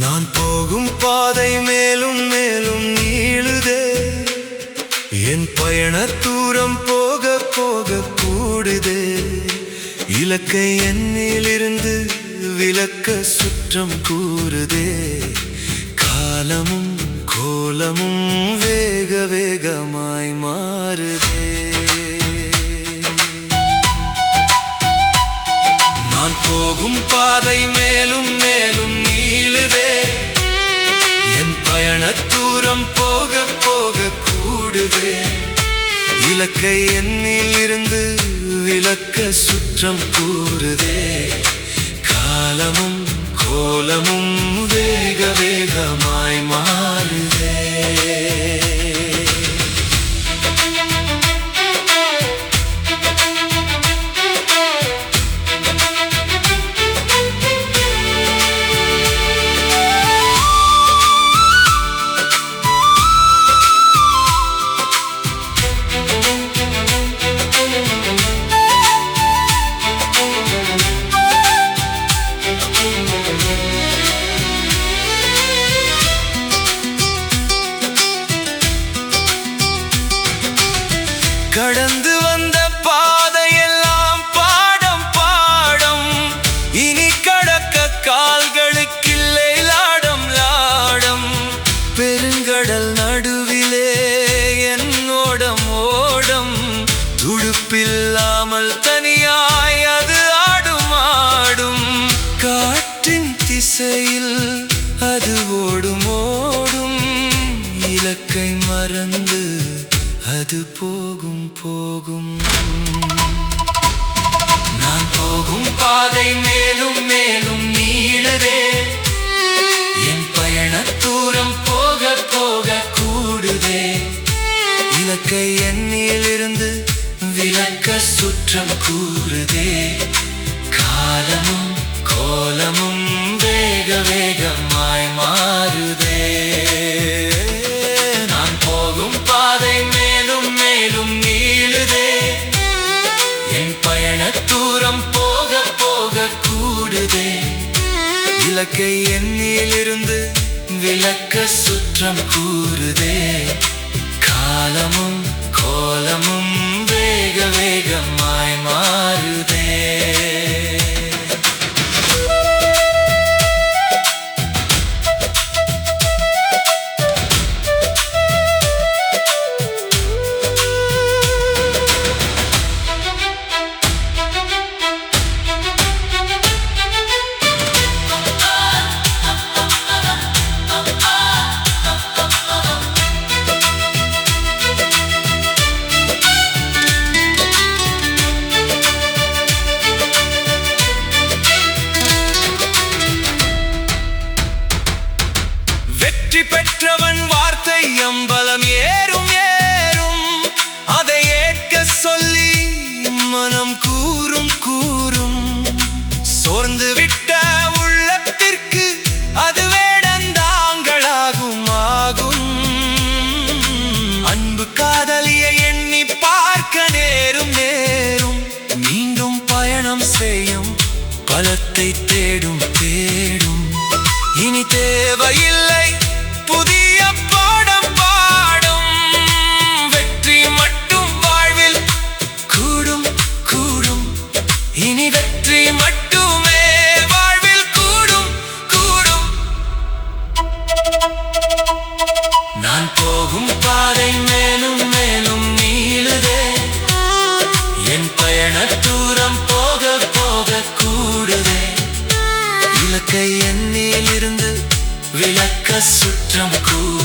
நான் போகும் பாதை மேலும் மேலும் நீளுதே. என் பயண தூரம் போக போக கூடுதே. இலக்கை என்னிலிருந்து விலக்க சுற்றம் கூறுதே. காலமும் கோலமும் வேக வேகமாய் மாறுதே. நான் போகும் பாதை மேலும் மேலும் நீளுதே. என் பயண தூரம் போக போக கூடுதே. இலக்கை என்னிலிருந்து விலக்க சுற்றம் கூறுதே. காலமும் கோலமும் வேக வேகமாய் மாறுதே. கடந்து வந்த பாதையெல்லாம் பாடம் பாடம். இனி கடக்க கால்களுக்கில்லை லாடம் லாடம். பெருங்கடல் நடுவிலே என்னோடம் ஓடம். துடுப்பில்லாமல் தனியாய் அது ஆடும் ஆடும். காற்றின் திசையில் அது ஓடும் ஓடும். இலக்கை மறந்து அது போகும் போகும். நான் போகும் பாதை மேலும் மேலும் நீளுதே. என் பயண தூரம் போக போக கூடுதே. இலக்கை என்னிலிருந்து விலக்க சுற்றம் கூறுதே. காலமும் கோலமும் வேக வேகமாய் மாறுதே. நான் போகும் பாதை மேலும் மேலும் நீளுதே. என் பயண தூரம் போக போக கூடுதே. இலக்கை என்னிலிருந்து விலக்க சுற்றம் கூறுதே. காலமும் கோலமும் வேக வேகமாய் மாறுதே. வெற்றி பெற்றவன் வார்த்தை அம்பலம் ஏறும் ஏறும். அதை ஏற்க சொல்லி மனம் கூறும் கூறும். சோர்ந்து விட்ட உள்ளத்திற்கு அது வேடந்தாங்களாகும் ஆகும். அன்பு காதலியை எண்ணி பார்க்க நேரும் நேரும். மீண்டும் பயணம் செய்யும் பலத்தை தேடும் தேடும். இனி தேவையில்லை புதிய பாடம் பாடும். வெற்றி மட்டும் வாழ்வில் கூடும் கூடும். இனி வெற்றி மட்டுமே வாழ்வில் கூடும் கூடும். நான் போகும் பாதை மேலும் மேலும் நீளுதே. என் பயண தூரம் போக போக கூடுதே. இலக்கை என்னிலிருந்து விலக்க சுற்றம் கூறுதே.